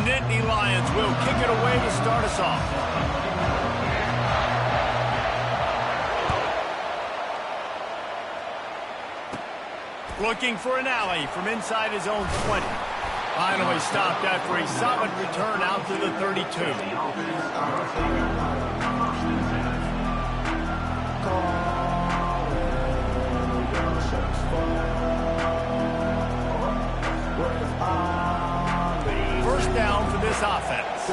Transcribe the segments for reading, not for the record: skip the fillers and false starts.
Nittany Lions will kick it away to start us off. Looking for an alley from inside his own 20. Finally stopped after a solid return out to the 32. First down for this offense.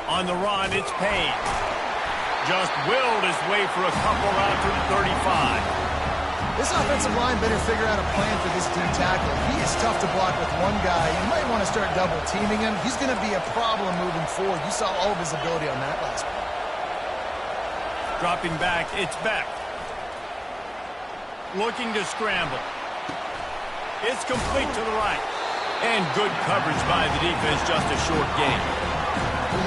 On the run, it's Payne. Just willed his way for a couple out to the 35. This offensive line better figure out a plan for this D tackle. He is tough to block with one guy. You might want to start double teaming him. He's going to be a problem moving forward. You saw all of his ability on that last play. Dropping back, it's Beck. Looking to scramble. It's complete to the right. And good coverage by the defense, just a short gain.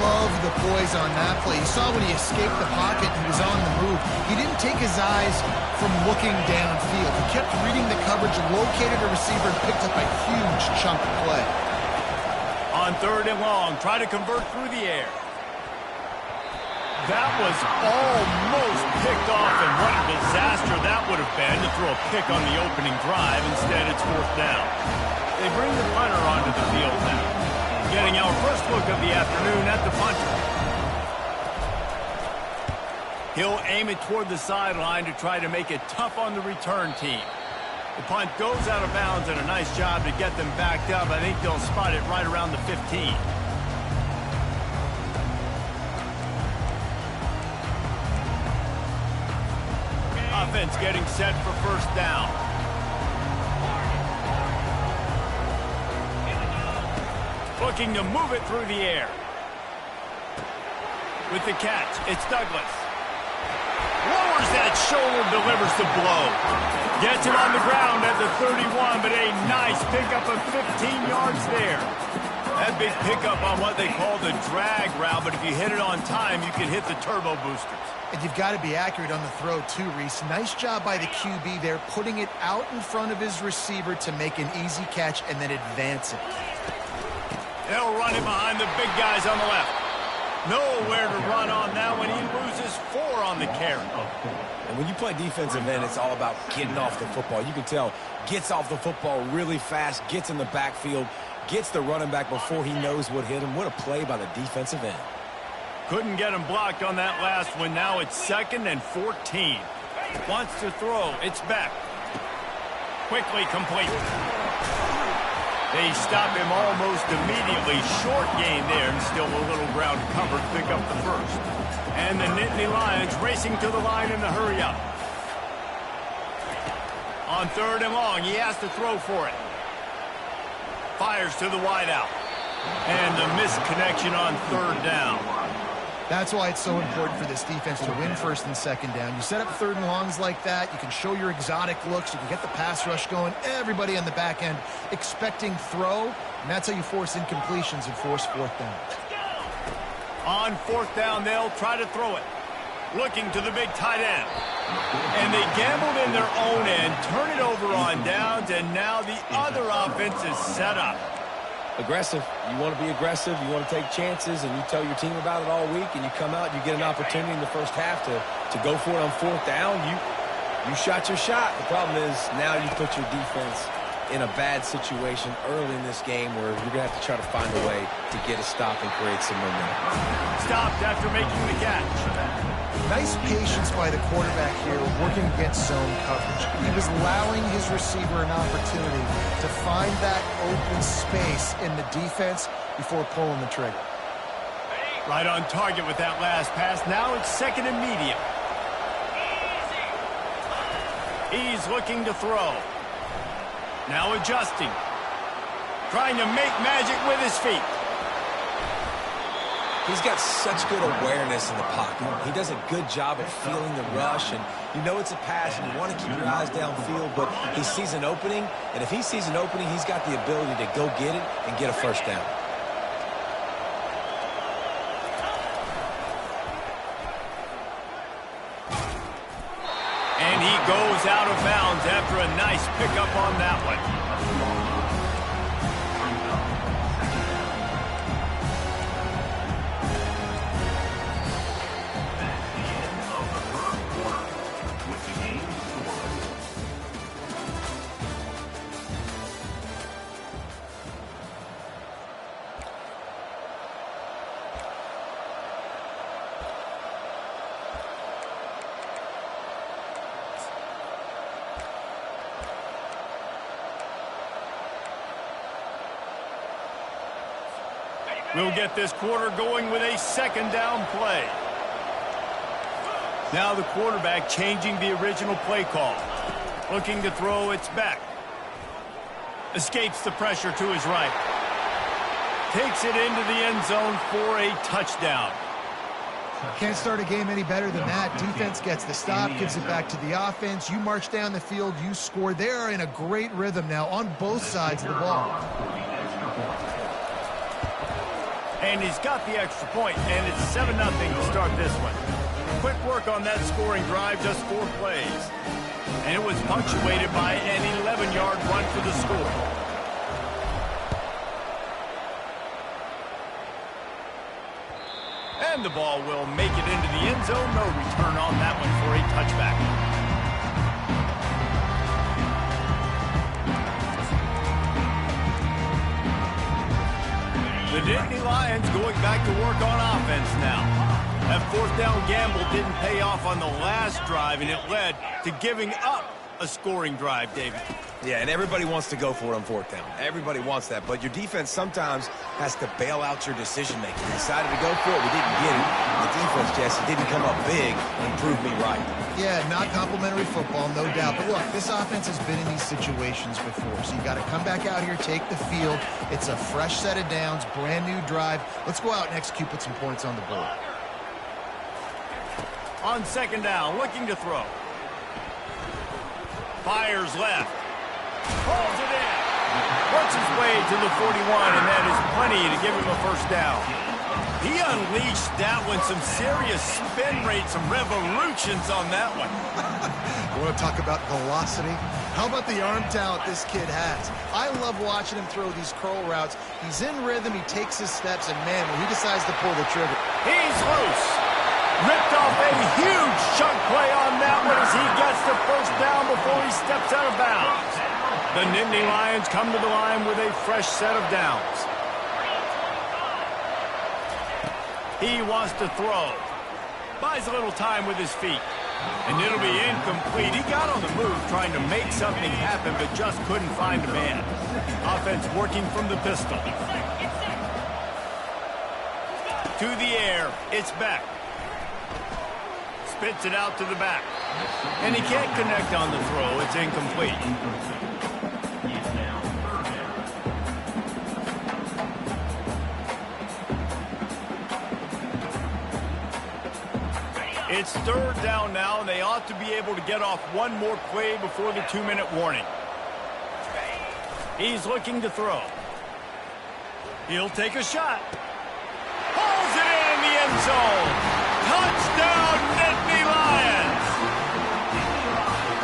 Love the poise on that play. You saw when he escaped the pocket, he was on the move. He didn't take his eyes from looking downfield. He kept reading the coverage, located a receiver, and picked up a huge chunk of play. On 3rd and long, try to convert through the air. That was almost picked off, and what a disaster that would have been to throw a pick on the opening drive. Instead, it's 4th down. They bring the punter onto the field now. Getting our first look of the afternoon at the punter. He'll aim it toward the sideline to try to make it tough on the return team. The punt goes out of bounds, and a nice job to get them backed up. I think they'll spot it right around the 15. Offense getting set for first down. Looking to move it through the air. With the catch, it's Douglas. Lowers that shoulder, delivers the blow. Gets him on the ground at the 31, but a nice pickup of 15 yards there. That big pickup on what they call the drag route, but if you hit it on time, you can hit the turbo boosters. And you've got to be accurate on the throw too, Reese. Nice job by the QB there, putting it out in front of his receiver to make an easy catch and then advance it. They'll run it behind the big guys on the left. Nowhere to run on that one. He loses 4 on the carry. And when you play defensive end, it's all about getting off the football. You can tell, gets off the football really fast, gets in the backfield, gets the running back before he knows what hit him. What a play by the defensive end. Couldn't get him blocked on that last one. Now it's 2nd and 14. Wants to throw. It's back. Quickly complete. They stop him almost immediately. Short gain there, and still a little ground covered. Pick up the first. And the Nittany Lions racing to the line in the hurry-up. On 3rd and long, he has to throw for it. Fires to the wideout. And the missed connection on 3rd down. That's why it's so important for this defense to win 1st and 2nd down. You set up 3rd and longs like that, you can show your exotic looks, you can get the pass rush going, everybody on the back end expecting throw, and that's how you force incompletions and force 4th down. On 4th down, they'll try to throw it. Looking to the big tight end. And they gambled in their own end, turn it over on downs, and now the other offense is set up. Aggressive. You want to be aggressive. You want to take chances, and you tell your team about it all week, and you come out and you get an opportunity in the first half to go for it on 4th down. You shot your shot. The problem is now you put your defense in a bad situation early in this game where you're going to have to try to find a way to get a stop and create some momentum. Stopped after making the catch. Nice patience by the quarterback here, working against zone coverage. He was allowing his receiver an opportunity to find that open space in the defense before pulling the trigger. Right on target with that last pass. Now it's 2nd and medium. He's looking to throw. Now adjusting. Trying to make magic with his feet. He's got such good awareness in the pocket. He does a good job of feeling the rush, and you know it's a pass, and you want to keep your eyes downfield, but he sees an opening, and if he sees an opening, he's got the ability to go get it and get a first down. And he goes out of bounds after a nice pickup on that one. We'll get this quarter going with a second down play. Now the quarterback changing the original play call. Looking to throw, it's back. Escapes the pressure to his right. Takes it into the end zone for a touchdown. Can't start a game any better than that. Defense gets the stop, gives it back to the offense. You march down the field, you score. They are in a great rhythm now on both sides of the ball. And he's got the extra point, and it's 7-0 to start this one. Quick work on that scoring drive, just 4 plays. And it was punctuated by an 11-yard run for the score. And the ball will make it into the end zone. No return on that one for a touchback. The Nittany Lions going back to work on offense now. That fourth down gamble didn't pay off on the last drive, and it led to giving up a scoring drive, David. Yeah, and everybody wants to go for it on fourth down. Everybody wants that, but your defense sometimes has to bail out your decision-making. We decided to go for it. We didn't get it. The defense, Jesse, didn't come up big and prove me right. Yeah, not complimentary football, no doubt. But look, this offense has been in these situations before, so you got to come back out here, take the field. It's a fresh set of downs, brand new drive. Let's go out and execute, put some points on the board. On second down, looking to throw. Fires left. Pulls it in. Works his way to the 41, and that is plenty to give him a first down. He unleashed that one. Some serious spin rate, some revolutions on that one. You want to talk about velocity? How about the arm talent this kid has? I love watching him throw these curl routes. He's in rhythm, he takes his steps, and man, when he decides to pull the trigger. He's loose. Ripped off a huge chunk play on that one as he gets the first down before he steps out of bounds. The Nittany Lions come to the line with a fresh set of downs. He wants to throw. Buys a little time with his feet. And it'll be incomplete. He got on the move trying to make something happen, but just couldn't find a man. Offense working from the pistol. To the air. It's back. Spits it out to the back. And he can't connect on the throw. It's incomplete. It's third down now, and they ought to be able to get off one more play before the 2-minute warning. He's looking to throw. He'll take a shot. Pulls it in the end zone. Touchdown, Nittany Lions!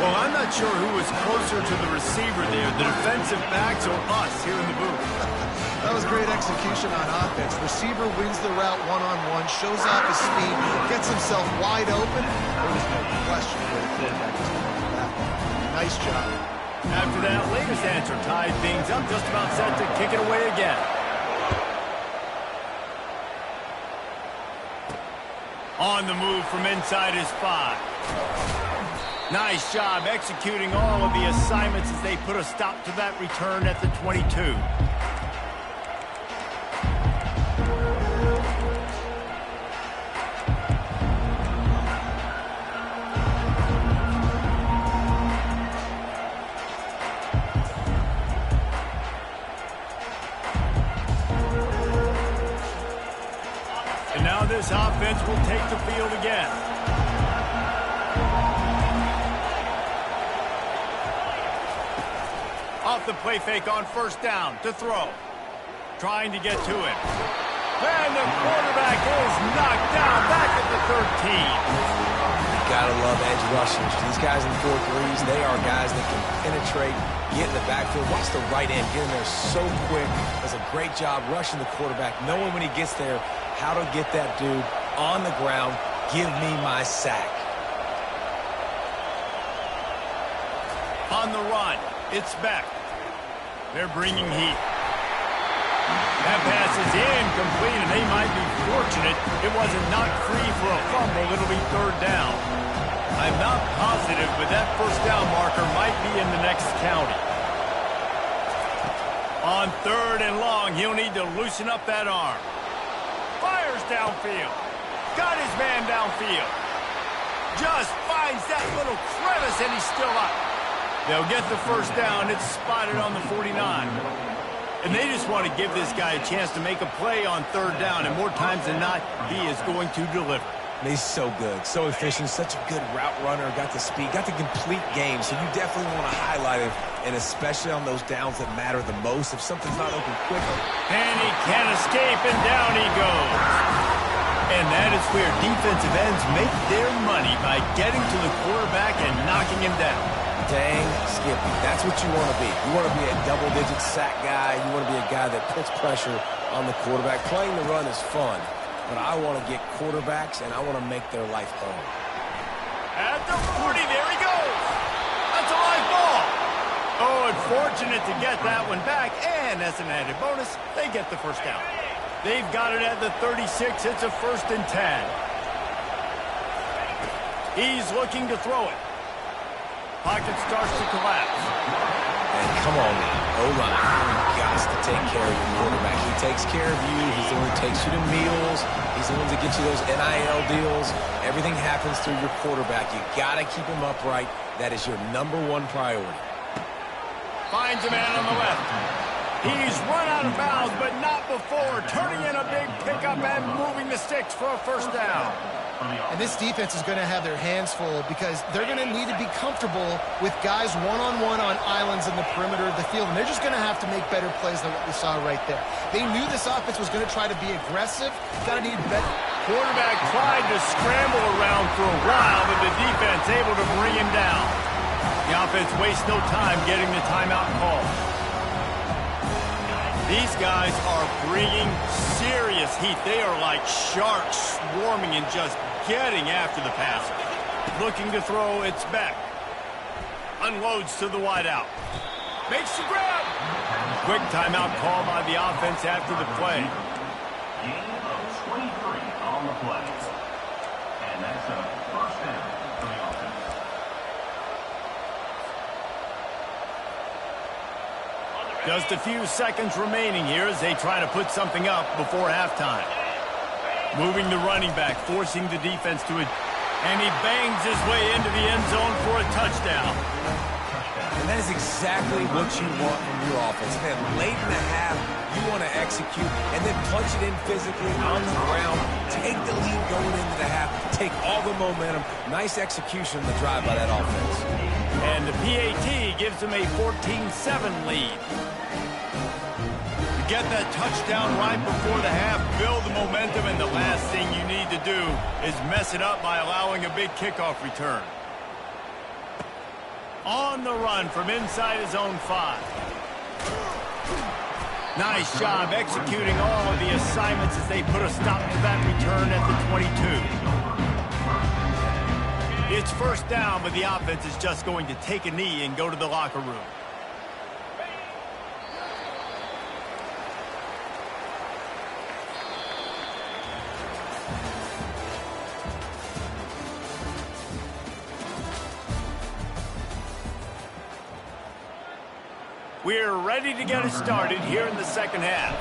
Well, I'm not sure who was closer to the receiver there, the defensive backs or us here in the booth. That was great execution on offense. Receiver wins the route one-on-one, shows off his speed, gets himself wide open. There was no question where the quarterback was going to that. Nice job. After that latest answer tied things up, just about set to kick it away again. On the move from inside his 5. Nice job executing all of the assignments as they put a stop to that return at the 22. And now this offense will take the field again. Off the play fake on first down to throw. Trying to get to him. And the quarterback is knocked down back at the 13. gotta love edge rushers. These guys in 4-3s, they are guys that can penetrate, get in the backfield. Watch the right end, get in there so quick. Does a great job rushing the quarterback, knowing when he gets there how to get that dude on the ground. Give me my sack. On the run, it's Beck. They're bringing heat. That pass is incomplete, and they might be fortunate it wasn't knocked free for a fumble. It'll be third down. I'm not positive, but that first down marker might be in the next county. On third and long, he'll need to loosen up that arm. Fires downfield. Got his man downfield. Just finds that little crevice, and he's still up. They'll get the first down. It's spotted on the 49. And they just want to give this guy a chance to make a play on third down, and more times than not, he is going to deliver. He's so good, so efficient, such a good route runner, got the speed, got the complete game, so you definitely want to highlight him, and especially on those downs that matter the most, if something's not open quickly. And he can't escape, and down he goes. And that is where defensive ends make their money, by getting to the quarterback and knocking him down. Dang, Skippy, that's what you want to be. You want to be a double-digit sack guy. You want to be a guy that puts pressure on the quarterback. Playing the run is fun, but I want to get quarterbacks, and I want to make their life hard. At the 40, there he goes. That's a live ball. Oh, and fortunate to get that one back, and as an added bonus, they get the first down. They've got it at the 36. It's a 1st and 10. He's looking to throw it. Pocket starts to collapse. And come on now, O-line, you got to take care of your quarterback. He takes care of you. He's the one who takes you to meals. He's the one that gets you those NIL deals. Everything happens through your quarterback. You got to keep him upright. That is your #1 priority. Finds a man on the left. He's run out of bounds, but not before turning in a big pickup and moving the sticks for a first down. And this defense is going to have their hands full, because they're going to need to be comfortable with guys one-on-one on islands in the perimeter of the field, and they're just going to have to make better plays than what we saw right there. They knew this offense was going to try to be aggressive. Got to need better. Quarterback tried to scramble around for a while, but the defense able to bring him down. The offense wastes no time getting the timeout call. These guys are bringing serious heat. They are like sharks swarming and just getting after the passer. Looking to throw, it's Beck. Unloads to the wideout. Makes the grab. Quick timeout call by the offense after the play. Gain of 23 on the play. And that's a first down for the offense. Just a few seconds remaining here as they try to put something up before halftime. Moving the running back, forcing the defense to it. And he bangs his way into the end zone for a touchdown. And that is exactly what you want from your offense. Man, late in the half, you want to execute and then punch it in physically on the ground. Take the lead going into the half. Take all the momentum. Nice execution on the drive by that offense. And the PAT gives them a 14-7 lead. Get that touchdown right before the half, build the momentum, and the last thing you need to do is mess it up by allowing a big kickoff return. On the run from inside his own 5. Nice job executing all of the assignments as they put a stop to that return at the 22. It's first down, but the offense is just going to take a knee and go to the locker room. We're ready to get it started here in the second half.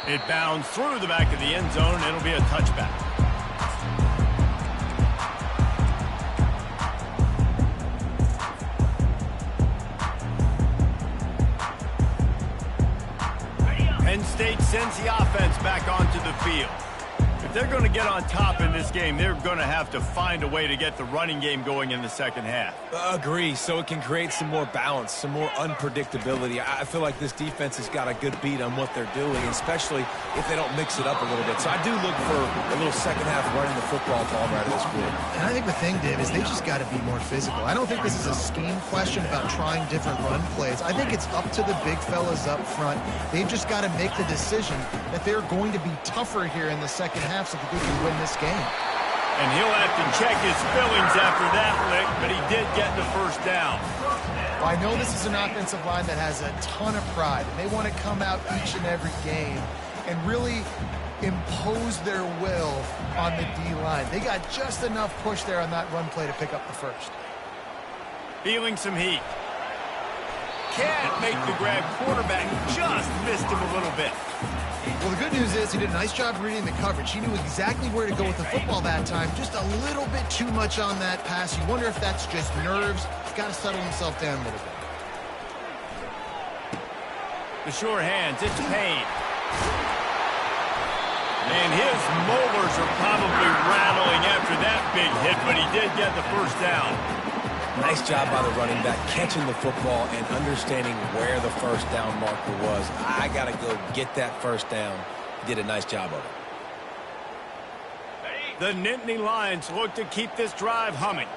It bounds through the back of the end zone. It'll be a touchback. Penn State sends the offense back onto the field. If they're going to get on top in this game, they're going to have to find a way to get the running game going in the second half. Agree, so it can create some more balance, some more unpredictability. I feel like this defense has got a good beat on what they're doing, especially if they don't mix it up a little bit. So I do look for a little second half running the football ball right out of this group. And I think the thing, Dave, is they just got to be more physical. I don't think this is a scheme question about trying different run plays. I think it's up to the big fellas up front. They've just got to make the decision that they're going to be tougher here in the second half so that they can win this game. And he'll have to check his feelings after that lick, but he did get the first down. Well, I know this is an offensive line that has a ton of pride, and they want to come out each and every game and really impose their will on the D-line. They got just enough push there on that run play to pick up the first. Feeling some heat. Can't make the grab. Quarterback just missed him a little bit. Well, the good news is he did a nice job reading the coverage. He knew exactly where to go with the football that time. Just a little bit too much on that pass. You wonder if that's just nerves. He's got to settle himself down a little bit. The sure hands, it's Payne. And his molars are probably rattling after that big hit, but he did get the first down. Nice job by the running back, catching the football and understanding where the first down marker was. I got to go get that first down. He did a nice job of it. The Nittany Lions look to keep this drive humming.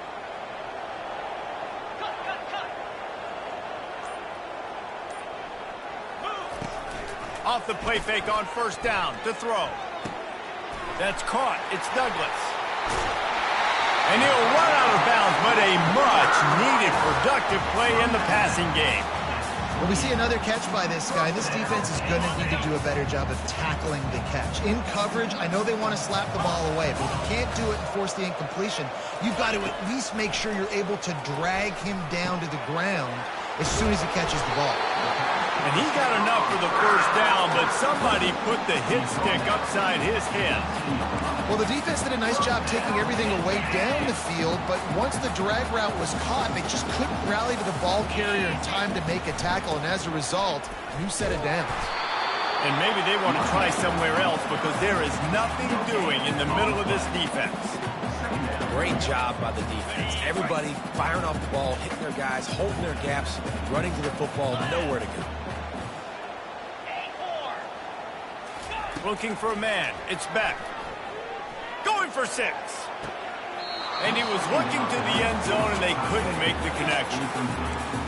Off the play fake on first down to throw. That's caught. It's Douglas. And he'll run out of bounds, but a much-needed productive play in the passing game. Well, we see another catch by this guy. This defense is going to need to do a better job of tackling the catch. In coverage, I know they want to slap the ball away, but if you can't do it and force the incompletion, you've got to at least make sure you're able to drag him down to the ground as soon as he catches the ball. And he got enough for the first down, but somebody put the hit stick upside his head. Well, the defense did a nice job taking everything away down the field, but once the drag route was caught, they just couldn't rally to the ball carrier in time to make a tackle, and as a result, new set of downs. And maybe they want to try somewhere else because there is nothing doing in the middle of this defense. Great job by the defense. Everybody firing off the ball, hitting their guys, holding their gaps, running to the football, nowhere to go. Looking for a man. It's Beck. Going for 6. And he was looking to the end zone, and they couldn't make the connection.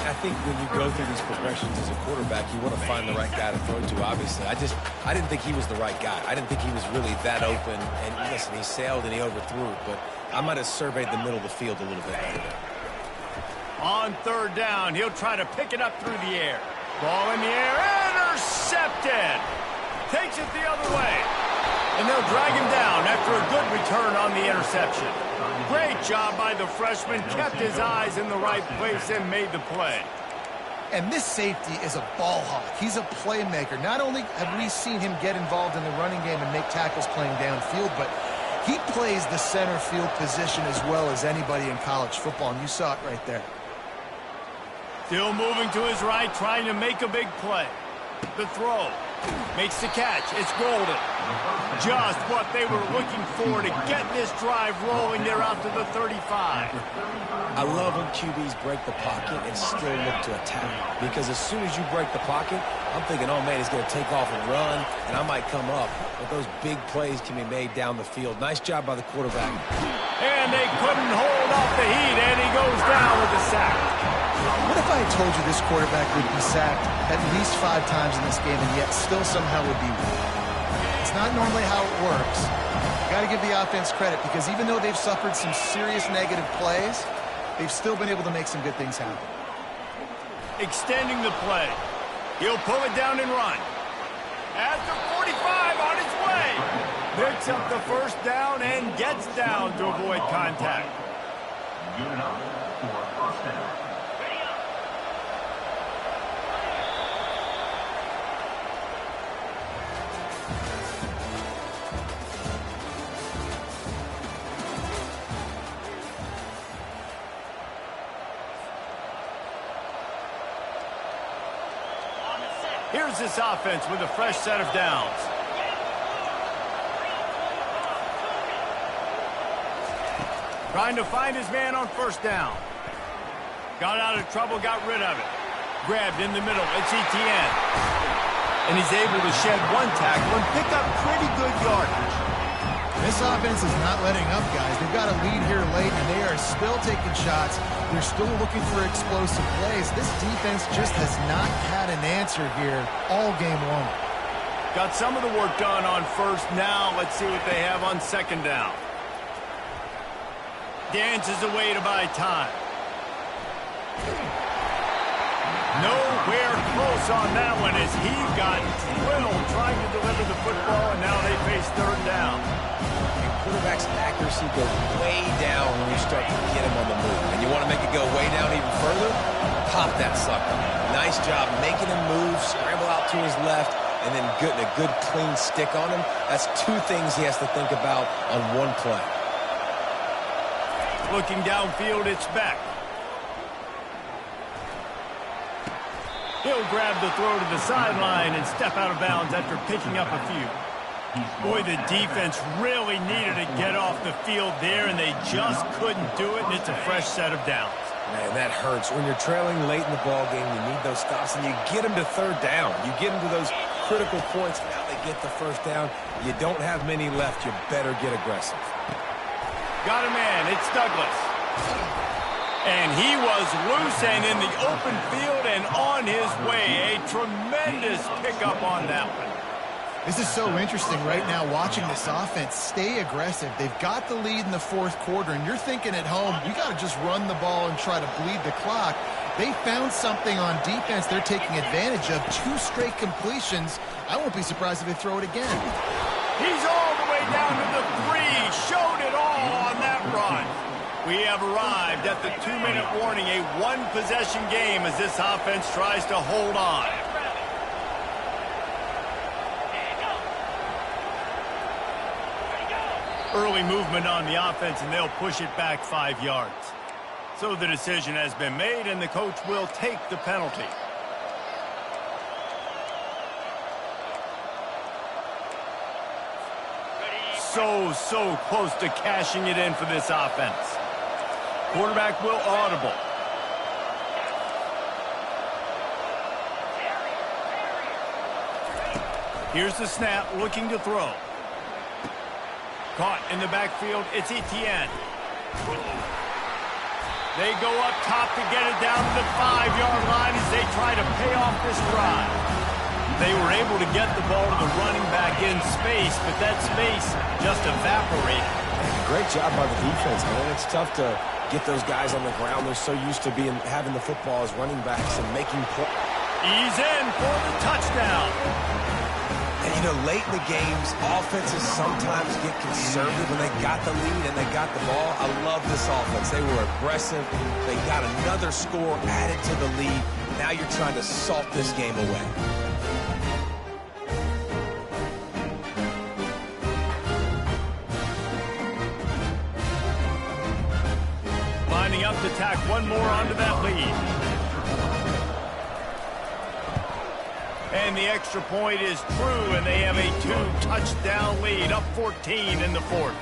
I think when you go through these progressions as a quarterback, you want to find the right guy to throw to, obviously. I didn't think he was the right guy. I didn't think he was really that open. And listen, he sailed and he overthrew it, but I might have surveyed the middle of the field a little bit better. On third down, he'll try to pick it up through the air. Ball in the air, intercepted. Takes it the other way. And they'll drag him down after a good return on the interception. Great job by the freshman. Kept his eyes in the right place and made the play. And this safety is a ball hawk. He's a playmaker. Not only have we seen him get involved in the running game and make tackles playing downfield, but he plays the center field position as well as anybody in college football, and you saw it right there. Still moving to his right, trying to make a big play. The throw. Makes the catch. It's Golden. Just what they were looking for to get this drive rolling. They're out to the 35. I love when QBs break the pocket and still look to attack. Because as soon as you break the pocket, I'm thinking, oh, man, he's going to take off and run, and I might come up. But those big plays can be made down the field. Nice job by the quarterback. And they couldn't hold off the heat, and he goes down with a sack. What if I had told you this quarterback would be sacked at least 5 times in this game and yet still somehow would be winning? It's not normally how it works. You got to give the offense credit because even though they've suffered some serious negative plays, they've still been able to make some good things happen. Extending the play. He'll pull it down and run. At the 45 on his way. Picks up the first down and gets down to avoid contact. Good enough for a first down. Here's this offense with a fresh set of downs. Trying to find his man on first down. Got out of trouble, got rid of it. Grabbed in the middle. It's Etienne. And he's able to shed one tackle and pick up pretty good yardage. This offense is not letting up, guys. They've got a lead here late, and they are still taking shots. They're still looking for explosive plays. This defense just has not had an answer here all game long. Got some of the work done on first. Now let's see what they have on second down. Dances away to buy time. Nowhere close on that one as he got drilled trying to deliver the football, and now they face third down. And quarterback's accuracy goes way down when you start to get him on the move. And you want to make it go way down even further? Pop that sucker. Nice job making him move, scramble out to his left, and then getting a good clean stick on him. That's two things he has to think about on one play. Looking downfield, it's Beck. He'll grab the throw to the sideline and step out of bounds after picking up a few. Boy, the defense really needed to get off the field there, and they just couldn't do it, and it's a fresh set of downs. Man, that hurts. When you're trailing late in the ball game, you need those stops, and you get them to third down. You get them to those critical points. Now they get the first down. You don't have many left. You better get aggressive. Got a man. It's Douglas. And he was loose and in the open field and on his way. A tremendous pickup on that one. This is so interesting right now watching this offense stay aggressive. They've got the lead in the fourth quarter, and you're thinking at home, you got to just run the ball and try to bleed the clock. They found something on defense they're taking advantage of. 2 straight completions. I won't be surprised if they throw it again. He's all the way down to the 3. Showed it all on that run. We have arrived at the 2-minute warning, a one-possession game as this offense tries to hold on. Early movement on the offense, and they'll push it back 5 yards. So the decision has been made, and the coach will take the penalty. So close to cashing it in for this offense. Quarterback will audible. Here's the snap, looking to throw. Caught in the backfield, it's Etienne. They go up top to get it down to the 5-yard line as they try to pay off this drive. They were able to get the ball to the running back in space, but that space just evaporated. Great job by the defense, man. It's tough to get those guys on the ground. They're so used to having the football as running backs and making plays. He's in for the touchdown. And, you know, late in the games, offenses sometimes get conservative when they got the lead and they got the ball. I love this offense. They were aggressive. They got another score added to the lead. Now you're trying to salt this game away. Lining up to tack one more onto that lead. And the extra point is true, and they have a 2-touchdown lead, up 14 in the fourth.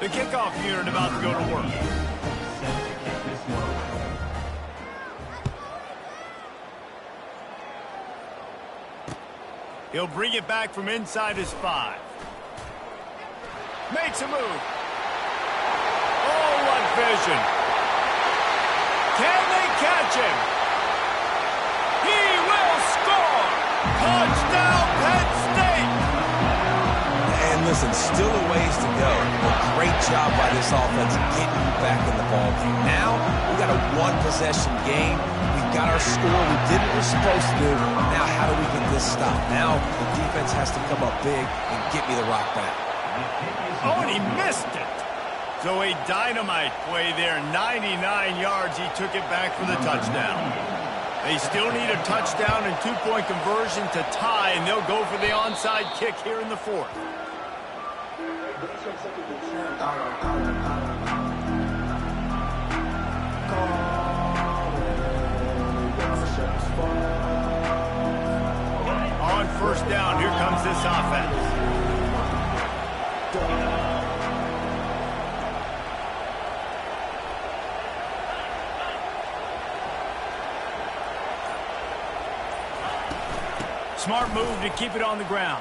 The kickoff unit about to go to work. He'll bring it back from inside his 5. Makes a move. Oh, what vision. Can they catch him? He will score! Touchdown, Penn State! And listen, still a ways to go. A great job by this offense getting you back in the ball game. Now, we got a one-possession game. We've got our score. We did what we're supposed to do. Now, how do we get this stopped? Now, the defense has to come up big and get me the rock back. Oh, and he missed it. So a dynamite play there. 99 yards. He took it back for the touchdown. They still need a touchdown and 2-point conversion to tie, and they'll go for the onside kick here in the fourth. On first down, here comes this offense. Smart move to keep it on the ground.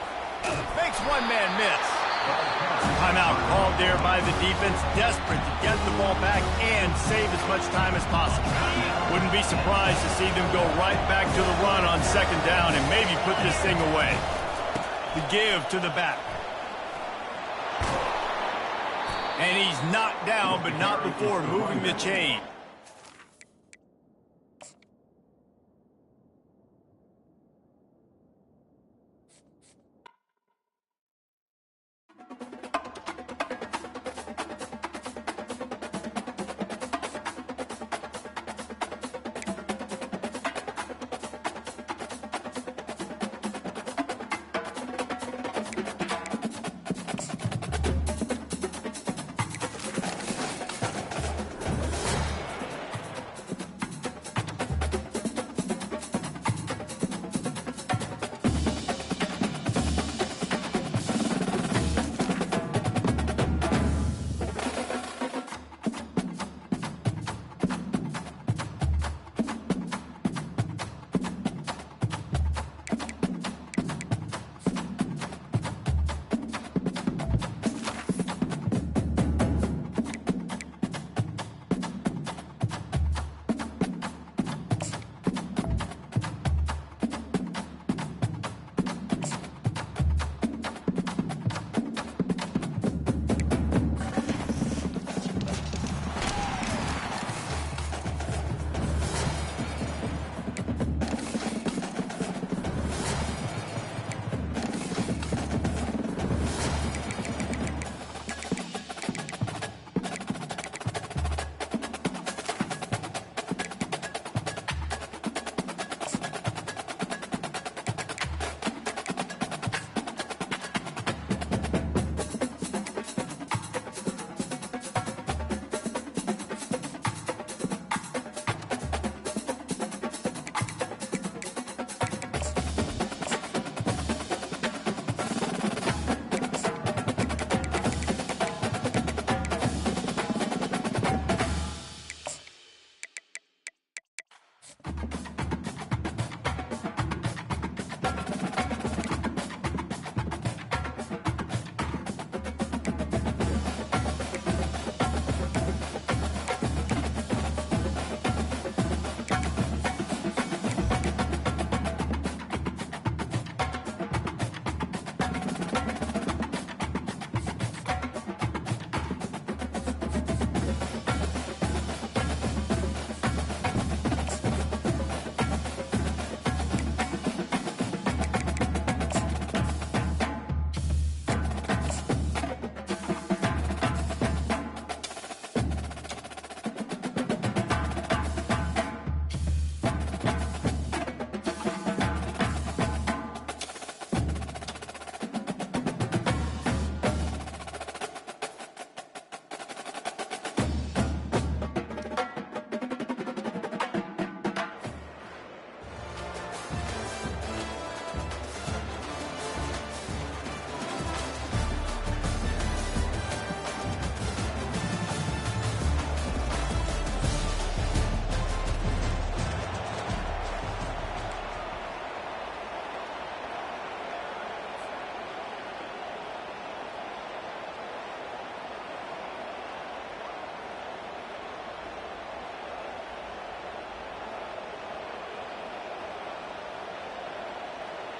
Makes one man miss. Timeout called there by the defense, desperate to get the ball back and save as much time as possible. Wouldn't be surprised to see them go right back to the run on second down and maybe put this thing away. The give to the back. And he's knocked down, but not before moving the chain.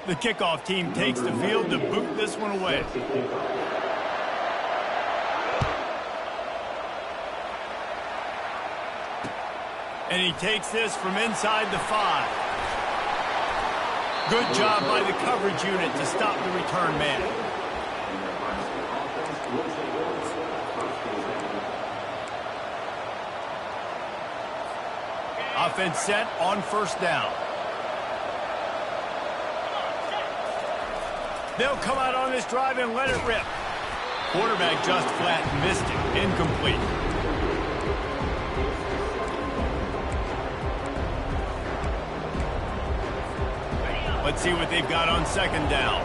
The kickoff team takes the field to boot this one away. And he takes this from inside the 5. Good job by the coverage unit to stop the return man. Offense set on first down. They'll come out on this drive and let it rip. Quarterback just flat missed it. Incomplete. Let's see what they've got on second down.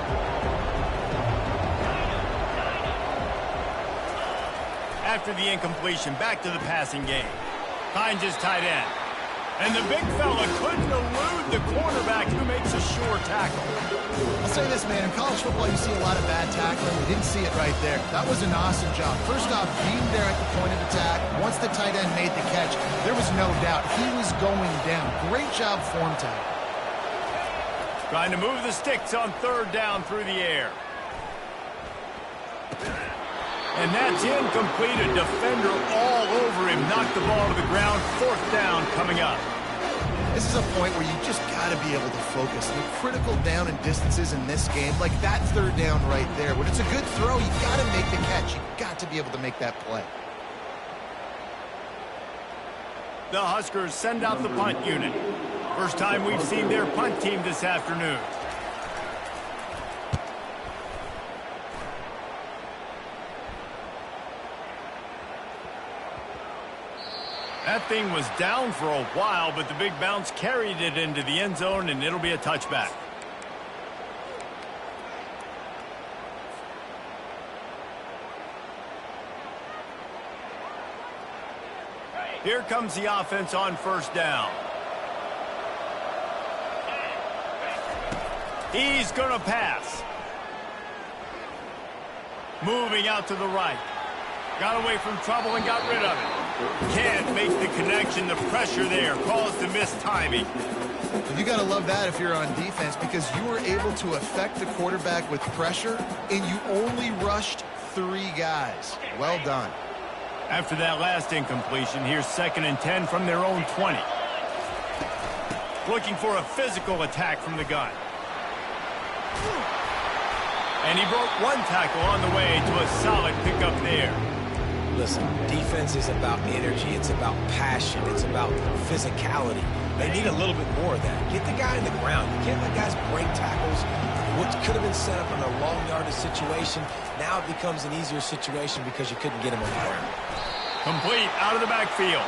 After the incompletion, back to the passing game. Finds his tight end. And the big fella couldn't elude the cornerback who makes a sure tackle. I'll say this, man. In college football, you see a lot of bad tackling. We didn't see it right there. That was an awesome job. First off, being there at the point of attack. Once the tight end made the catch, there was no doubt he was going down. Great job form tackle. Trying to move the sticks on third down through the air. And that's incomplete. A defender all over him. Knocked the ball to the ground. Fourth down coming up. This is a point where you just got to be able to focus. The critical down and distances in this game, like that third down right there. When it's a good throw, you got to make the catch. You got to be able to make that play. The Huskers send out the punt unit. First time we've seen their punt team this afternoon. That thing was down for a while, but the big bounce carried it into the end zone, and it'll be a touchback. Here comes the offense on first down. He's going to pass. Moving out to the right. Got away from trouble and got rid of it. Can't make the connection. The pressure there caused the missed timing. You got to love that if you're on defense, because you were able to affect the quarterback with pressure, and you only rushed 3 guys. Well done. After that last incompletion, here's 2nd and 10 from their own 20. Looking for a physical attack from the gun. And he broke 1 tackle on the way to a solid pickup there. Listen, defense is about energy. It's about passion. It's about physicality. They need a little bit more of that. Get the guy in the ground. You can't let guys break tackles. What could have been set up in a long yardage situation, now it becomes an easier situation because you couldn't get him on the ground. Complete out of the backfield.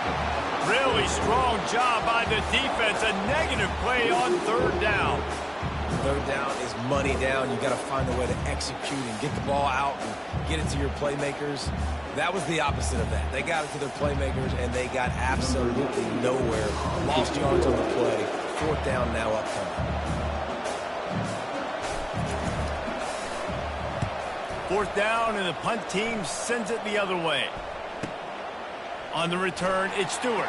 Really strong job by the defense. A negative play on third down. Third down is money down. You got to find a way to execute and get the ball out and get it to your playmakers. That was the opposite of that. They got it to their playmakers, and they got absolutely nowhere. Lost yards on the play. Fourth down now upcoming. Fourth down, and the punt team sends it the other way. On the return, it's Stewart.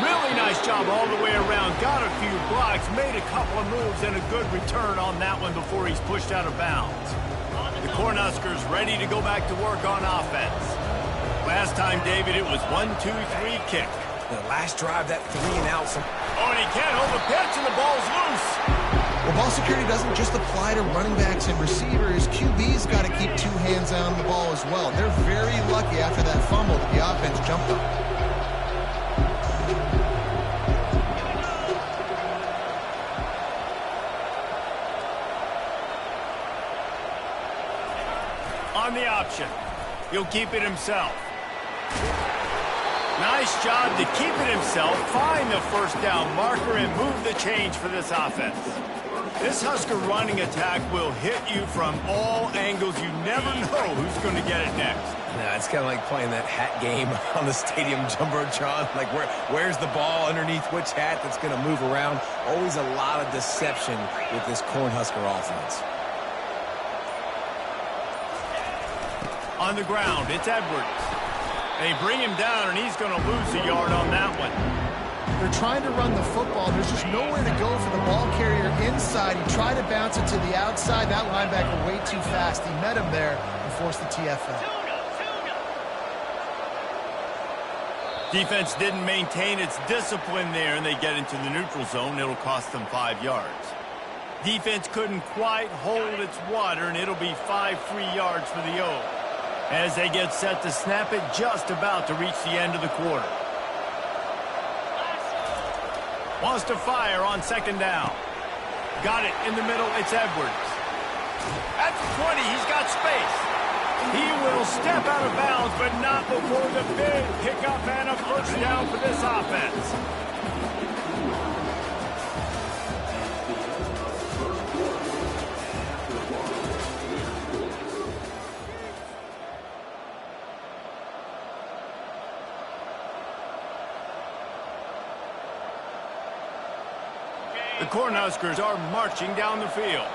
Really nice job all the way around. Got a few blocks, made a couple of moves, and a good return on that one before he's pushed out of bounds. The Cornhuskers ready to go back to work on offense. Last time, David, it was 1-2-3 kick. The last drive, that 3 and out. Oh, and he can't hold the pitch, and the ball's loose. Well, ball security doesn't just apply to running backs and receivers. QB's got to keep 2 hands on the ball as well. They're very lucky after that fumble that the offense jumped on. On the option. He'll keep it himself. Nice job to keep it himself, find the first down marker, and move the change for this offense. This Husker running attack will hit you from all angles. You never know who's going to get it next. Yeah, it's kind of like playing that hat game on the stadium jumbotron. Like, where's the ball underneath which hat that's going to move around? Always a lot of deception with this Cornhusker offense. On the ground, it's Edwards. They bring him down, and he's going to lose a yard on that one. They're trying to run the football. There's just nowhere to go for the ball carrier inside. He tried to bounce it to the outside. That linebacker way too fast. He met him there and forced the TFL. Defense didn't maintain its discipline there, and they get into the neutral zone. It'll cost them 5 yards. Defense couldn't quite hold its water, and it'll be 5 free yards for the O. As they get set to snap it, just about to reach the end of the quarter. Wants to fire on 2nd down. Got it in the middle. It's Edwards. At the 20, he's got space. He will step out of bounds, but not before the big pickup and a first down for this offense. The Cornhuskers are marching down the field.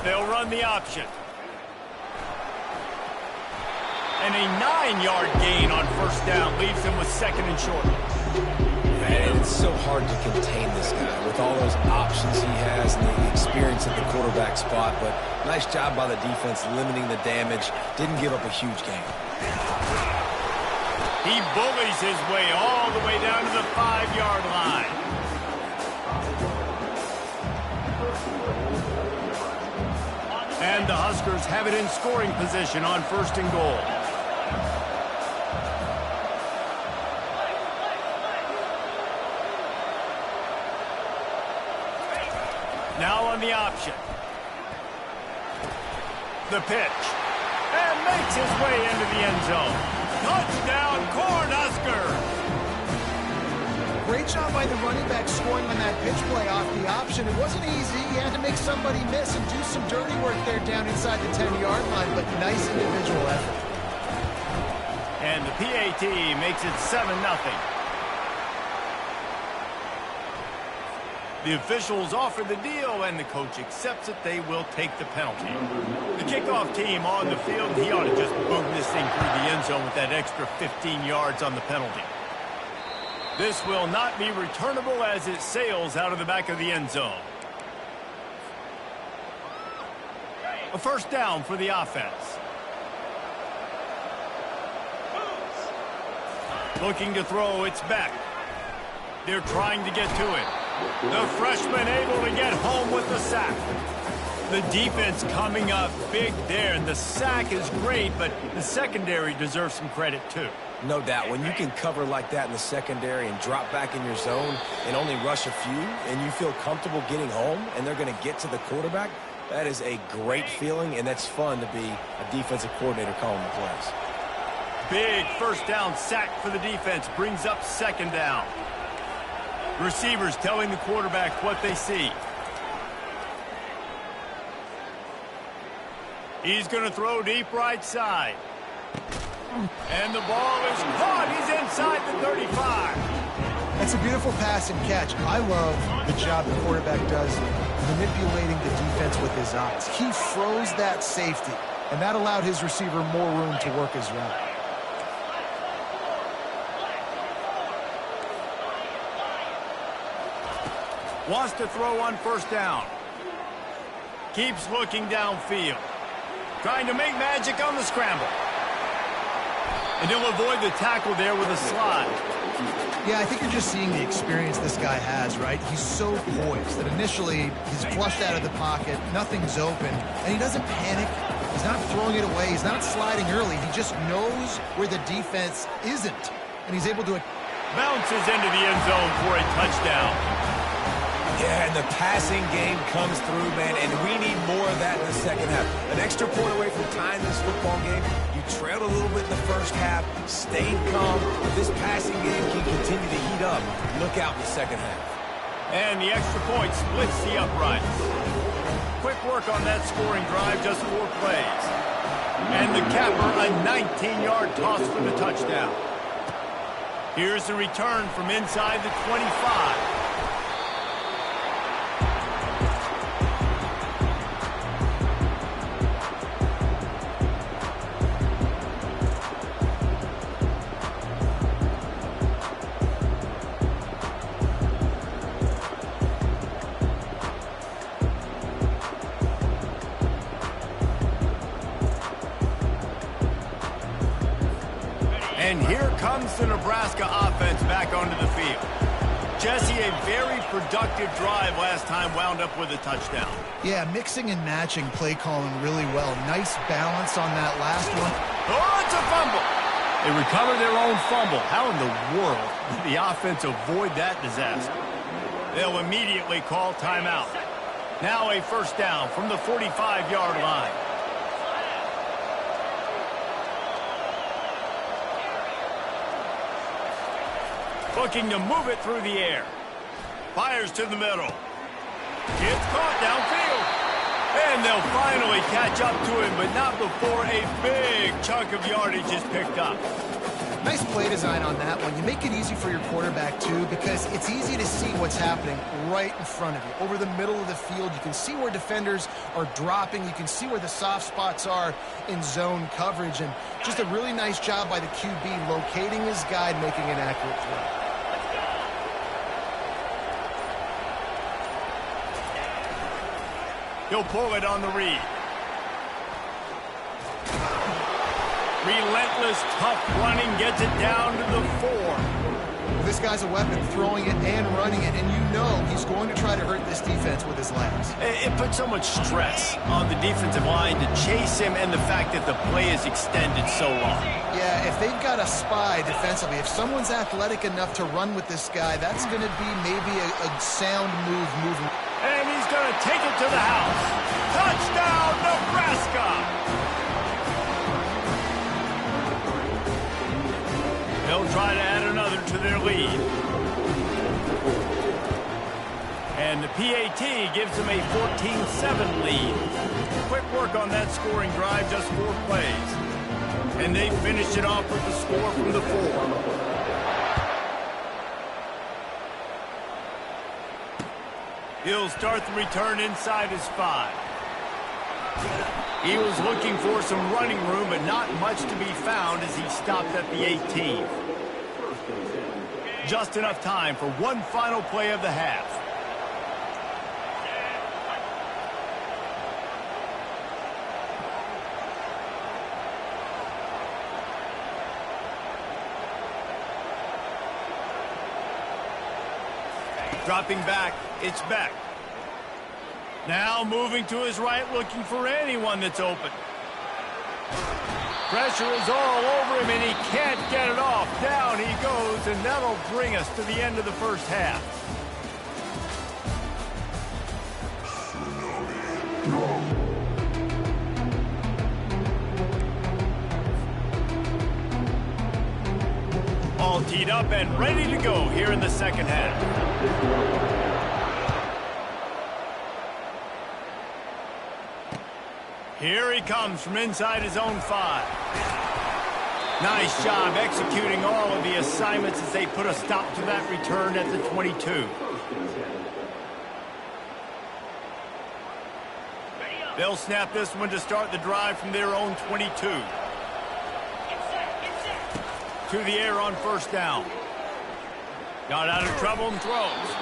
They'll run the option. And a 9-yard gain on first down leaves him with second and short. Man, it's so hard to contain this guy with all those options he has and the experience at the quarterback spot. But nice job by the defense limiting the damage. Didn't give up a huge gain. He bullies his way all the way down to the 5-yard line. And the Huskers have it in scoring position on first and goal. Now on the option. The pitch. And makes his way into the end zone. Touchdown, Cornhuskers! Great job by the running back scoring on that pitch play off the option. It wasn't easy. He had to make somebody miss and do some dirty work there down inside the 10-yard line, but nice individual effort. And the PAT makes it 7-0. The officials offer the deal, and the coach accepts it. They will take the penalty. The kickoff team on the field, he ought to just boom this thing through the end zone with that extra 15 yards on the penalty. This will not be returnable as it sails out of the back of the end zone. A first down for the offense. Looking to throw, it's Beck. They're trying to get to it. The freshman able to get home with the sack. The defense coming up big there, and the sack is great, but the secondary deserves some credit too. No doubt, when you can cover like that in the secondary and drop back in your zone and only rush a few, and you feel comfortable getting home and they're going to get to the quarterback, that is a great feeling, and that's fun to be a defensive coordinator calling the plays. Big first down sack for the defense brings up second down. Receivers telling the quarterback what they see. He's going to throw deep right side. And the ball is caught. He's inside the 35. That's a beautiful pass and catch. I love the job the quarterback does manipulating the defense with his eyes. He froze that safety, and that allowed his receiver more room to work his route. Wants to throw on first down. Keeps looking downfield. Trying to make magic on the scramble. And he'll avoid the tackle there with a slide. Yeah, I think you're just seeing the experience this guy has, right? He's so poised that initially he's flushed out of the pocket, nothing's open, and he doesn't panic. He's not throwing it away. He's not sliding early. He just knows where the defense isn't, and he's able to... Bounces into the end zone for a touchdown. Yeah, and the passing game comes through, man, and we need more of that in the second half. An extra point away from tying this football game. You trailed a little bit in the first half, stayed calm. If this passing game can continue to heat up, look out in the second half. And the extra point splits the uprights. Quick work on that scoring drive, just 4 plays. And the capper, a 19-yard toss for the touchdown. Here's the return from inside the 25. And here comes the Nebraska offense back onto the field. Jesse, a very productive drive last time wound up with a touchdown. Yeah, mixing and matching play calling really well. Nice balance on that last one. Oh, it's a fumble. They recover their own fumble. How in the world did the offense avoid that disaster? They'll immediately call timeout. Now a first down from the 45-yard line. Looking to move it through the air. Fires to the middle. It's caught downfield. And they'll finally catch up to him, but not before a big chunk of yardage is picked up. Nice play design on that one. You make it easy for your quarterback, too, because it's easy to see what's happening right in front of you. Over the middle of the field, you can see where defenders are dropping. You can see where the soft spots are in zone coverage. And just a really nice job by the QB locating his guy and making an accurate throw. He'll pull it on the read. Relentless, tough running gets it down to the 4. This guy's a weapon, throwing it and running it, and you know he's going to try to hurt this defense with his legs. It puts so much stress on the defensive line to chase him, and the fact that the play is extended so long. Yeah, if they've got a spy defensively, if someone's athletic enough to run with this guy, that's going to be maybe a sound moving. And he's going to take it to the house. Touchdown, Nebraska! They'll try to add another to their lead. And the PAT gives them a 14-7 lead. Quick work on that scoring drive, just 4 plays. And they finished it off with the score from the 4. He'll start the return inside his 5. He was looking for some running room, but not much to be found as he stopped at the 18. Just enough time for one final play of the half. Dropping back, it's Beck. Now moving to his right, looking for anyone that's open. Pressure is all over him, and he can't get it off. Down he goes, and that'll bring us to the end of the first half. All teed up and ready to go here in the second half. Here he comes from inside his own 5. Nice job executing all of the assignments as they put a stop to that return at the 22. They'll snap this one to start the drive from their own 22. To the air on first down. Got out of trouble and throws.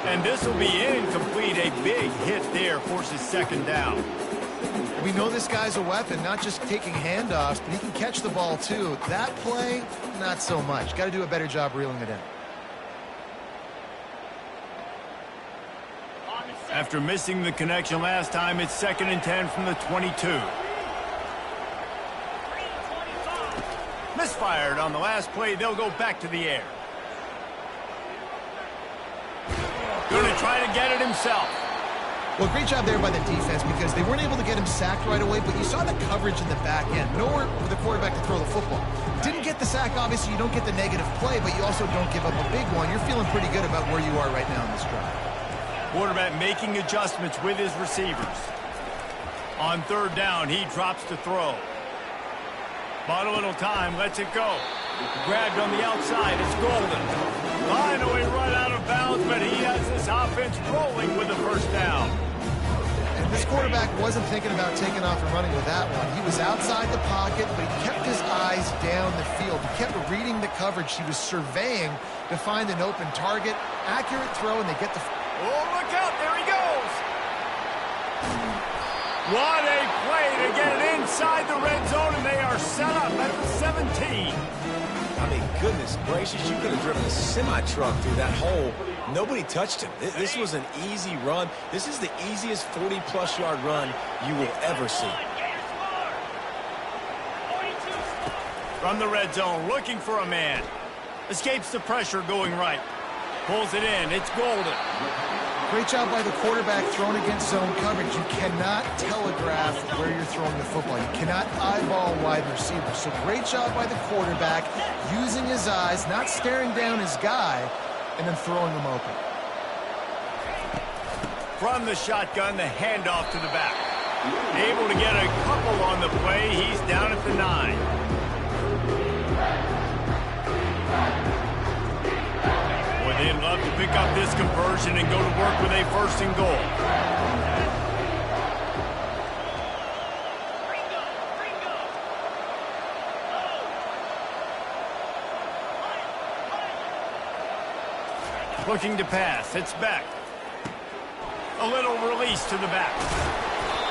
And this will be incomplete. A big hit there forces second down. We know this guy's a weapon, not just taking handoffs, but he can catch the ball too. That play, not so much. Got to do a better job reeling it in. After missing the connection last time, it's 2nd and 10 from the 22. Misfired on the last play. They'll go back to the air. Going to try to get it himself. Well, great job there by the defense because they weren't able to get him sacked right away, but you saw the coverage in the back end. Nowhere for the quarterback to throw the football. Didn't get the sack, obviously. You don't get the negative play, but you also don't give up a big one. You're feeling pretty good about where you are right now in this drive. Quarterback making adjustments with his receivers. On 3rd down, he drops to throw. Bought a little time, lets it go. Grabbed on the outside, it's Golden. Finally run out of bounds, but he has this offense rolling with the first down. And this quarterback wasn't thinking about taking off and running with that one. He was outside the pocket, but he kept his eyes down the field. He kept reading the coverage. He was surveying to find an open target. Accurate throw, and they get the... Oh, look out, there he goes. What a play to get it inside the red zone, and they are set up at the 17. I mean, goodness gracious, you could have driven a semi-truck through that hole. Nobody touched him. This was an easy run. This is the easiest 40-plus yard run you will ever see. From the red zone, looking for a man. Escapes the pressure going right. Pulls it in. It's Golden. Great job by the quarterback throwing against zone coverage. You cannot telegraph where you're throwing the football. You cannot eyeball wide receivers. So great job by the quarterback using his eyes, not staring down his guy, and then throwing him open. From the shotgun, the handoff to the back. Able to get a couple on the play. He's down at the 9. Boy, they'd love to pick up this conversion and go to work with a 1st and goal. Looking to pass. It's back. A little release to the back.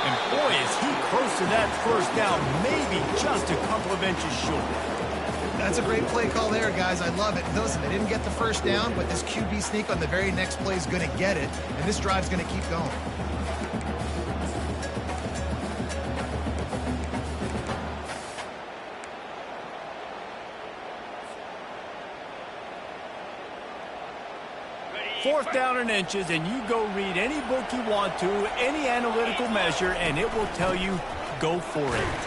And boy, is he close to that 1st down, maybe just a couple of inches short. That's a great play call there, guys. I love it. Listen, they didn't get the 1st down, but this QB sneak on the very next play is going to get it, and this drive's going to keep going. Fourth down and inches, and you go read any book you want to, any analytical measure, and it will tell you, go for it.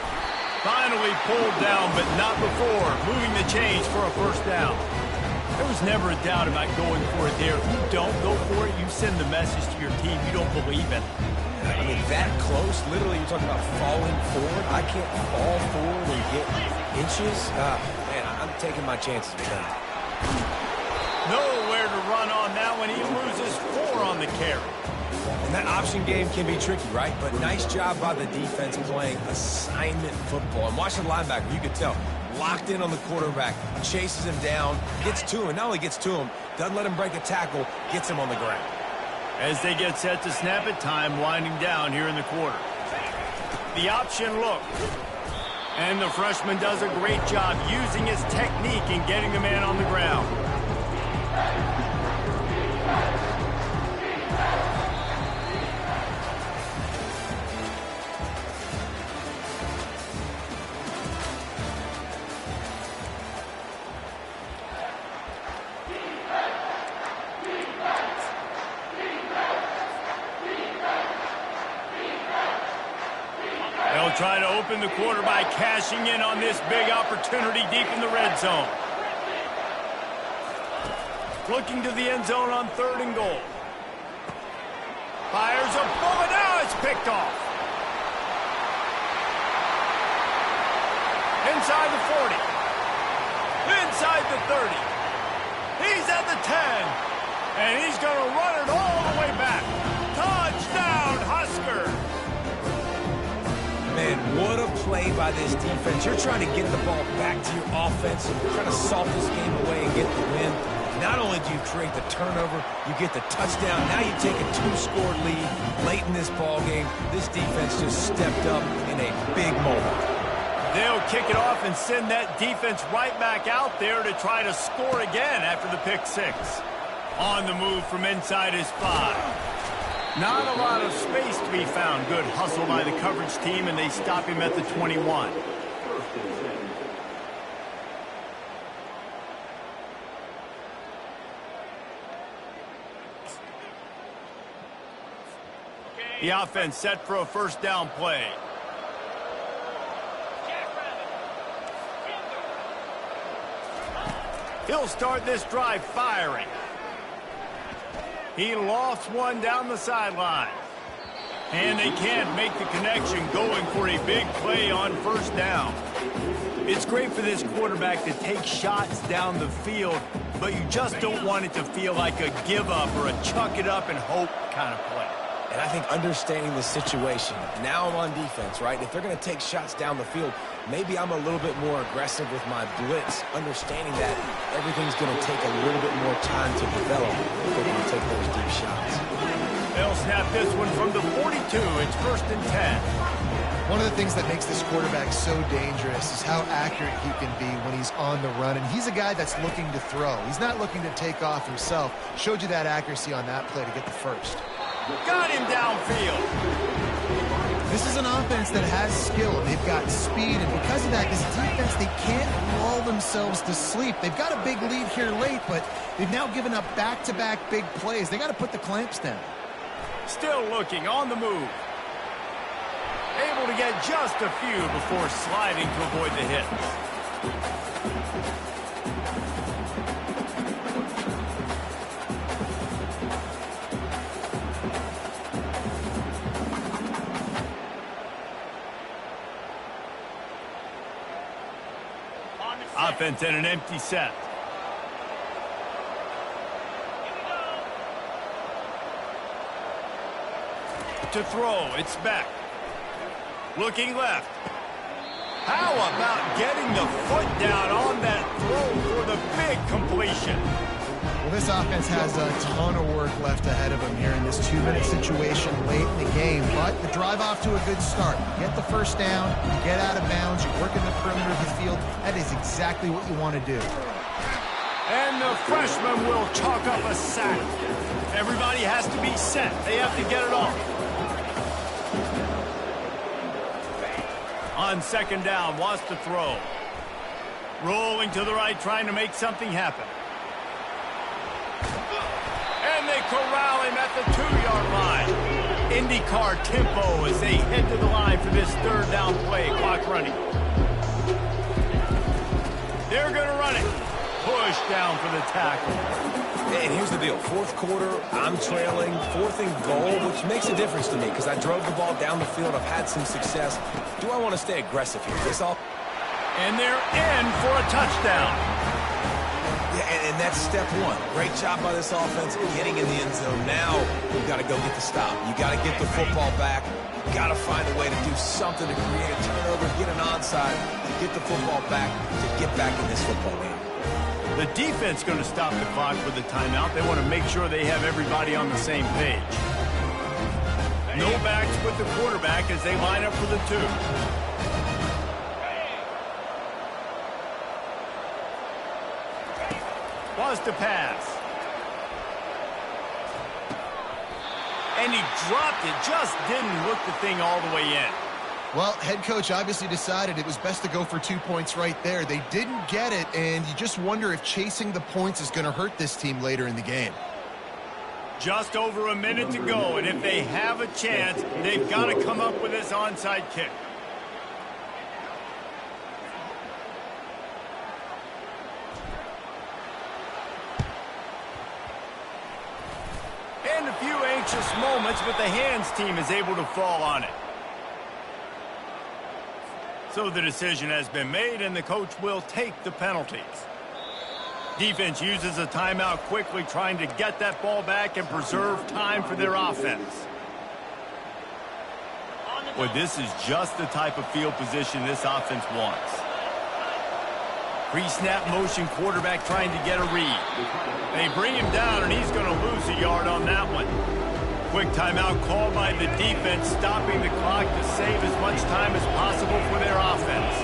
Finally pulled down, but not before. Moving the chains for a 1st down. There was never a doubt about going for it there. If you don't go for it, you send the message to your team you don't believe in. I mean, that close, literally, you're talking about falling forward. I can't fall forward and get inches. Man, I'm taking my chances with that. Nowhere to run on that one. He loses 4 on the carry. And that option game can be tricky, right? But nice job by the defense playing assignment football. And watch the linebacker, you could tell. Locked in on the quarterback, chases him down, gets to him, and not only gets to him, doesn't let him break a tackle, gets him on the ground. As they get set to snap it, time winding down here in the quarter. The option look. And the freshman does a great job using his technique and getting the man on the ground. They'll try to open the quarter by cashing in on this big opportunity deep in the red zone. Looking to the end zone on 3rd and goal. Fires a bullet. Now it's picked off. Inside the 40. Inside the 30. He's at the 10. And he's going to run it all the way back. Touchdown, Husker. Man, what a play by this defense. You're trying to get the ball back to your offense, trying to salt this game away and get the win. Not only do you create the turnover, you get the touchdown. Now you take a 2-score lead late in this ball game. This defense just stepped up in a big moment. They'll kick it off and send that defense right back out there to try to score again after the pick 6. On the move from inside his 5. Not a lot of space to be found. Good hustle by the coverage team, and they stop him at the 21. The offense set for a 1st down play. He'll start this drive firing. He lost one down the sideline. And they can't make the connection, going for a big play on 1st down. It's great for this quarterback to take shots down the field, but you just don't want it to feel like a give up or a chuck it up and hope kind of play. And I think understanding the situation, now I'm on defense, right? If they're going to take shots down the field, maybe I'm a little bit more aggressive with my blitz, understanding that everything's going to take a little bit more time to develop if they're going to take those deep shots. They'll snap this one from the 42. It's 1st and 10. One of the things that makes this quarterback so dangerous is how accurate he can be when he's on the run. And he's a guy that's looking to throw. He's not looking to take off himself. Showed you that accuracy on that play to get the 1st. Got him downfield. This is an offense that has skill. They've got speed, and because of that, this defense, they can't lull themselves to sleep. They've got a big lead here late, but they've now given up back-to-back big plays. They got to put the clamps down. Still looking on the move. Able to get just a few before sliding to avoid the hit. Offense in an empty set. To throw, it's back. Looking left. How about getting the foot down on that throw for the big completion? Well, this offense has a ton of work left ahead of them here in this 2-minute situation late in the game. But the drive off to a good start. You get the first down, you get out of bounds, you work in the perimeter of the field. That is exactly what you want to do. And the freshman will chalk up a sack. Everybody has to be set. They have to get it off. On second down, wants to throw. Rolling to the right, trying to make something happen. And they corral him at the 2-yard line. IndyCar tempo as they head to the line for this third down play. Clock running. They're going to run it. Push down for the tackle. And here's the deal. Fourth quarter, I'm trailing. 4th and goal, which makes a difference to me because I drove the ball down the field. I've had some success. Do I want to stay aggressive here? And they're in for a touchdown. Yeah, and that's step one. Great job by this offense getting in the end zone. Now you've got to go get the stop. You got to get the football back. You got to find a way to do something to create a turnover, get an onside, to get the football back, to get back in this football game. The defense going to stop the clock with the timeout. They want to make sure they have everybody on the same page. No backs with the quarterback as they line up for the 2. Was to pass. And he dropped it. Just didn't look the thing all the way in. Well, head coach obviously decided it was best to go for 2 points right there. They didn't get it, and you just wonder if chasing the points is going to hurt this team later in the game. Just over a minute to go, and if they have a chance, they've got to come up with this onside kick. And a few anxious moments, but the hands team is able to fall on it. So the decision has been made, and the coach will take the penalties. Defense uses a timeout quickly, trying to get that ball back and preserve time for their offense. Well, this is just the type of field position this offense wants. Pre-snap motion, quarterback trying to get a read. They bring him down, and he's going to lose a yard on that one. Quick timeout called by the defense, stopping the clock to save as much time as possible for their offense.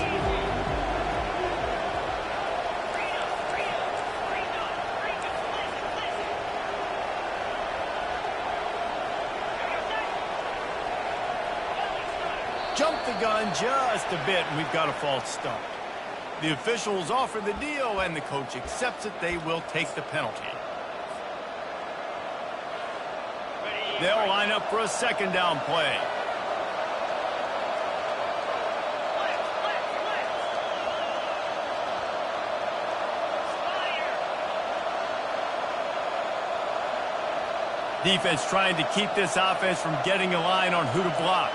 Jumped the gun just a bit, and we've got a false start. The officials offer the deal, and the coach accepts it. They will take the penalty. They'll line up for a second down play. Defense trying to keep this offense from getting a line on who to block.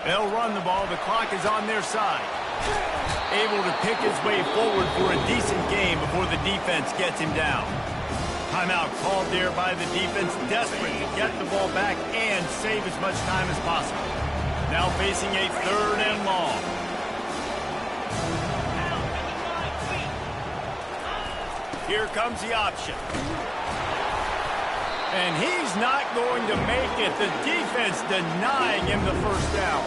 They'll run the ball. The clock is on their side. Able to pick his way forward for a decent game before the defense gets him down. Timeout called there by the defense, desperate to get the ball back and save as much time as possible. Now facing a 3rd and long. Here comes the option. And he's not going to make it. The defense denying him the first down.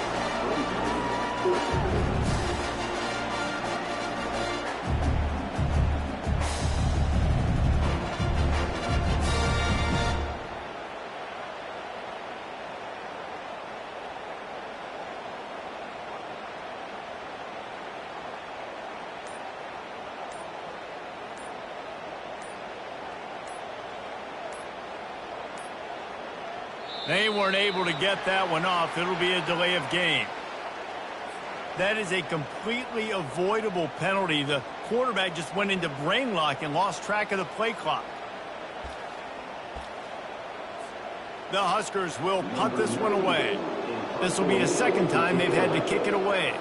They weren't able to get that one off. It'll be a delay of game. That is a completely avoidable penalty. The quarterback just went into brain lock and lost track of the play clock. The Huskers will punt this one away. This will be the second time they've had to kick it away.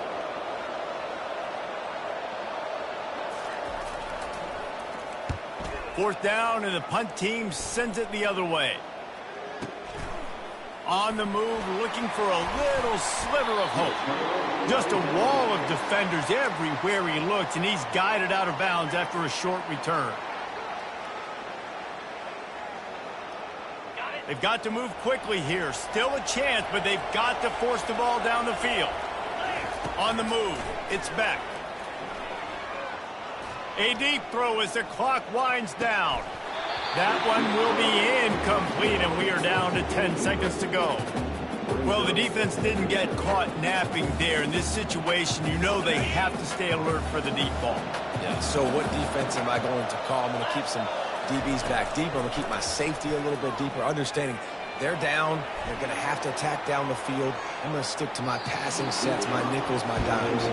4th down, and the punt team sends it the other way. On the move, looking for a little sliver of hope. Just a wall of defenders everywhere he looks, and he's guided out of bounds after a short return. They've got to move quickly here. Still a chance, but they've got to force the ball down the field. On the move, it's Beck. A deep throw as the clock winds down. That one will be incomplete, and we are down to 10 seconds to go. Well, the defense didn't get caught napping there. In this situation, you know they have to stay alert for the deep ball. Yeah, so what defense am I going to call? I'm going to keep some DBs back deeper. I'm going to keep my safety a little bit deeper, understanding they're down. They're going to have to attack down the field. I'm going to stick to my passing sets, my nickels, my dimes.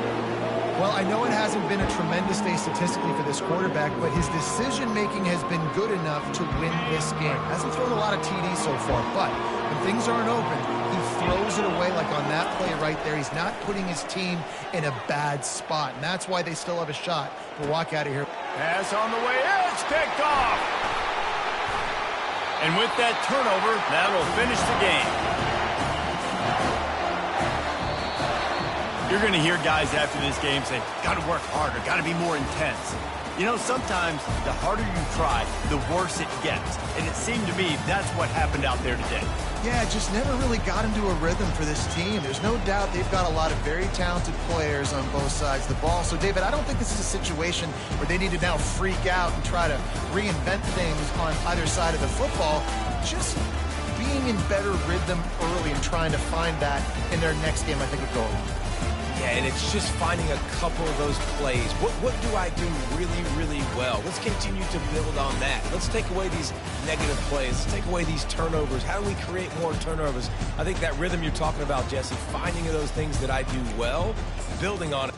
Well, I know it hasn't been a tremendous day statistically for this quarterback, but his decision-making has been good enough to win this game. Hasn't thrown a lot of TDs so far, but when things aren't open, he throws it away like on that play right there. He's not putting his team in a bad spot, and that's why they still have a shot to walk out of here. Pass on the way, it's picked off. And with that turnover, that'll finish the game. You're going to hear guys after this game say, got to work harder, got to be more intense. You know, sometimes the harder you try, the worse it gets. And it seemed to me that's what happened out there today. Yeah, it just never really got into a rhythm for this team. There's no doubt they've got a lot of very talented players on both sides of the ball. So, David, I don't think this is a situation where they need to now freak out and try to reinvent things on either side of the football. Just being in better rhythm early and trying to find that in their next game, I think would go a long way. Yeah, and it's just finding a couple of those plays. What do I do really, really well? Let's continue to build on that. Let's take away these negative plays. Let's take away these turnovers. How do we create more turnovers? I think that rhythm you're talking about, Jesse, finding those things that I do well, building on it.